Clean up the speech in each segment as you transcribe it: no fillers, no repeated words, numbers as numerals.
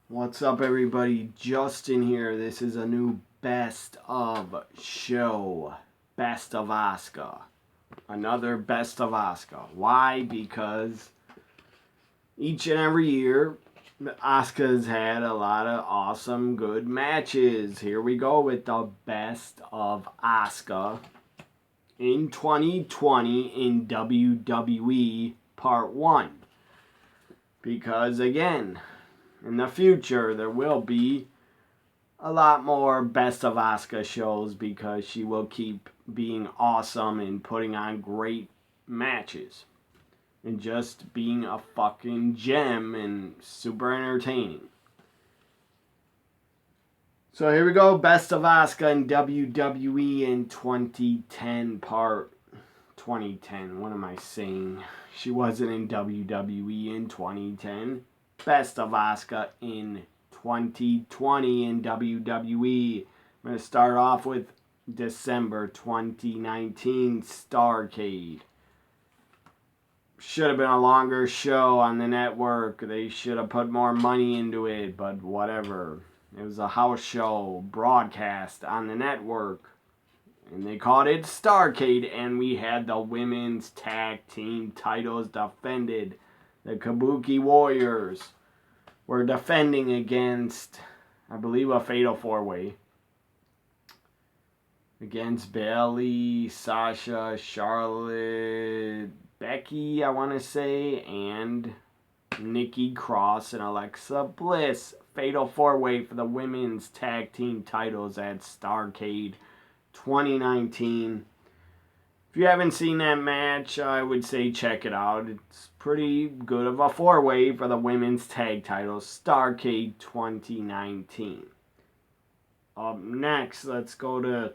What's up, everybody? Justin here. This is a new best of show. Best of Asuka. Another best of Asuka. Why? Because each and every year, Asuka's had a lot of awesome, good matches. Here we go with the best of Asuka in 2020 in WWE Part 1. Because again, in the future, there will be a lot more Best of Asuka shows because she will keep being awesome and putting on great matches and just being a fucking gem and super entertaining. So here we go, Best of Asuka in WWE in 2010 part 2010. What am I saying? She wasn't in WWE in 2010. Best of Asuka in 2020 in WWE. I'm going to start off with December 2019 Starrcade. Should have been a longer show on the network. They should have put more money into it, but whatever. It was a house show broadcast on the network. And they called it Starrcade, and we had the women's tag team titles defended. The Kabuki Warriors were defending against, I believe, a fatal four-way. Against Bayley, Sasha, Charlotte, Becky, I want to say, and Nikki Cross and Alexa Bliss. Fatal four-way for the women's tag team titles at Starrcade 2019. If you haven't seen that match, I would say check it out. It's pretty good of a four-way for the women's tag titles, Starrcade 2019. Up next, let's go to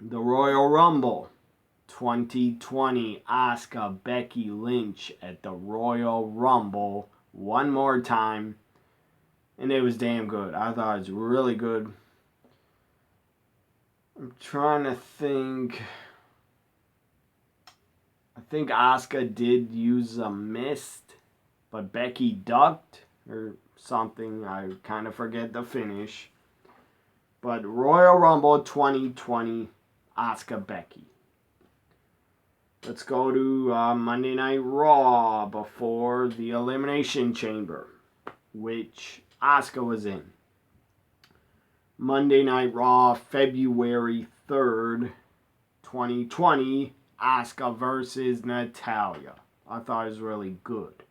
the Royal Rumble 2020. Asuka, Becky Lynch at the Royal Rumble one more time. And it was damn good. I thought it was really good. I'm trying to think. I think Asuka did use a mist, but Becky ducked or something. I kind of forget the finish. But Royal Rumble 2020, Asuka Becky. Let's go to Monday Night Raw before the Elimination Chamber, which Asuka was in. Monday Night Raw, February 3rd, 2020. Asuka versus Natalya. I thought it was really good.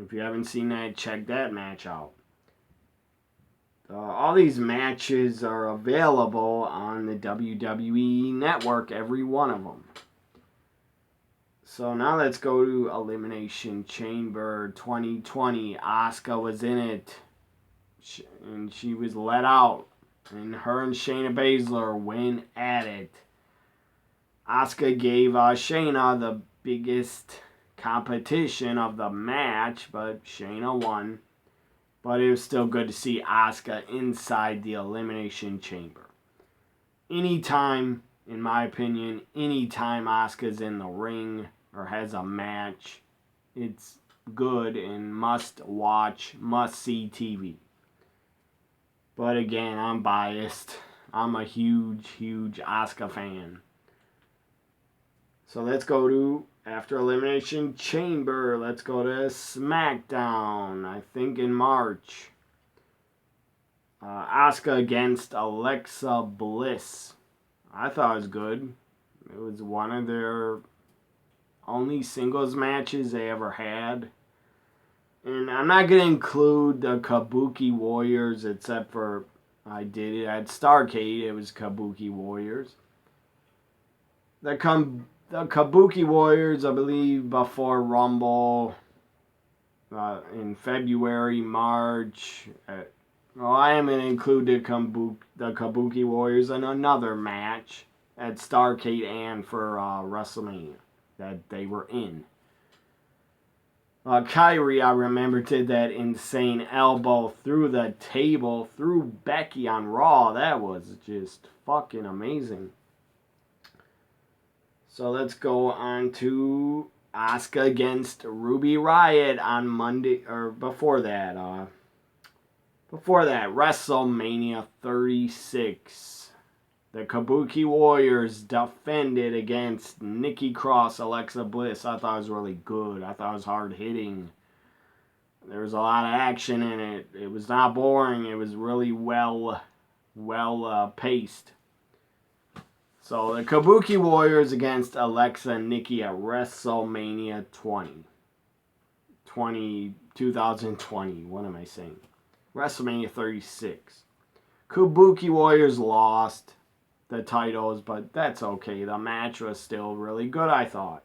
If you haven't seen that, check that match out. All these matches are available on the WWE Network, every one of them. So now let's go to Elimination Chamber 2020. Asuka was in it, and she was let out. And her and Shayna Baszler went at it. Asuka gave Shayna the biggest competition of the match, but Shayna won. But it was still good to see Asuka inside the Elimination Chamber. Anytime, in my opinion, anytime Asuka's in the ring or has a match, it's good and must watch, must see TV. But again, I'm biased. I'm a huge Asuka fan. So let's go to, after Elimination Chamber, let's go to SmackDown, I think in March. Asuka against Alexa Bliss. I thought it was good. It was one of their only singles matches they ever had. And I'm not going to include the Kabuki Warriors, except for I did it at Starrcade. It was Kabuki Warriors. The Kabuki Warriors, I believe, before Rumble in February, March. I am going to include the Kabuki Warriors in another match at Starrcade and for WrestleMania that they were in. Kyrie, I remember, did that insane elbow through the table, through Becky on Raw. That was just fucking amazing. So let's go on to Asuka against Ruby Riott on Monday, or before that, Before that, WrestleMania 36. The Kabuki Warriors defended against Nikki Cross, Alexa Bliss. I thought it was really good. I thought it was hard hitting. There was a lot of action in it. It was not boring. It was really well paced. So the Kabuki Warriors against Alexa and Nikki at WrestleMania 2020. What am I saying? WrestleMania 36. Kabuki Warriors lost the titles, but that's okay. The match was still really good, I thought.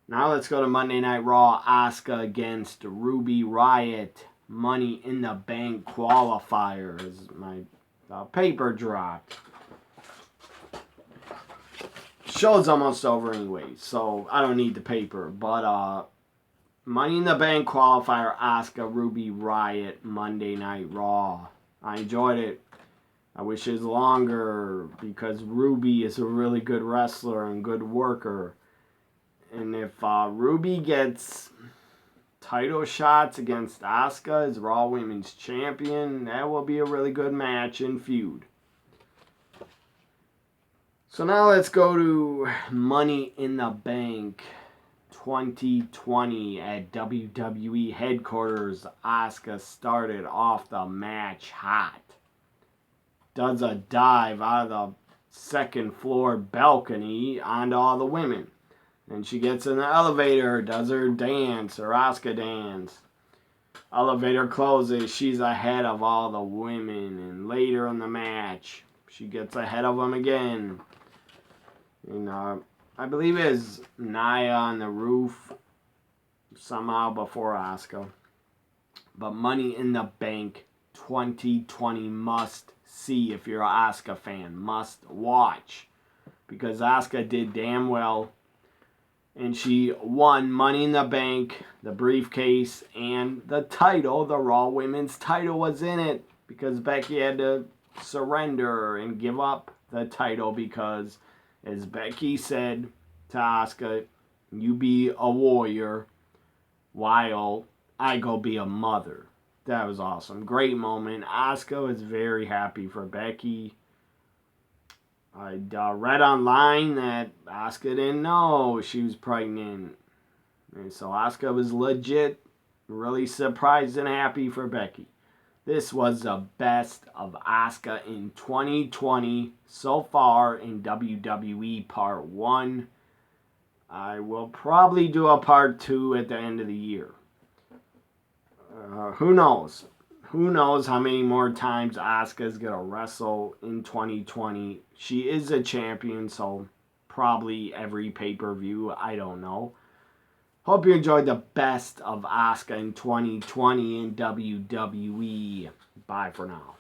Now let's go to Monday Night Raw. Asuka against Ruby Riott. Money in the Bank qualifier as my paper dropped. Show's almost over anyway, so I don't need the paper. But Money in the Bank qualifier, Asuka, Ruby Riott, Monday Night Raw. I enjoyed it. I wish it was longer because Ruby is a really good wrestler and good worker. And if Ruby gets title shots against Asuka as Raw Women's Champion, that will be a really good match and feud. So now let's go to Money in the Bank 2020 at WWE headquarters. Asuka started off the match hot. Does a dive out of the second floor balcony onto all the women. And she gets in the elevator, does her dance, her Asuka dance. Elevator closes, she's ahead of all the women. And later in the match, she gets ahead of them again. And I believe it's Nia on the roof somehow before Asuka. But Money in the Bank 2020 must see if you're an Asuka fan. Must watch. Because Asuka did damn well. And she won Money in the Bank, the briefcase, and the title. The Raw Women's title was in it. Because Becky had to surrender and give up the title because, as Becky said to Asuka, you be a warrior while I go be a mother. That was awesome. Great moment. Asuka was very happy for Becky. I read online that Asuka didn't know she was pregnant. And so Asuka was legit really surprised and happy for Becky. This was the best of Asuka in 2020 so far in WWE Part 1. I will probably do a Part 2 at the end of the year. Who knows? Who knows how many more times Asuka's going to wrestle in 2020. She is a champion, so probably every pay-per-view. I don't know. Hope you enjoyed the best of Asuka in 2020 in WWE. Bye for now.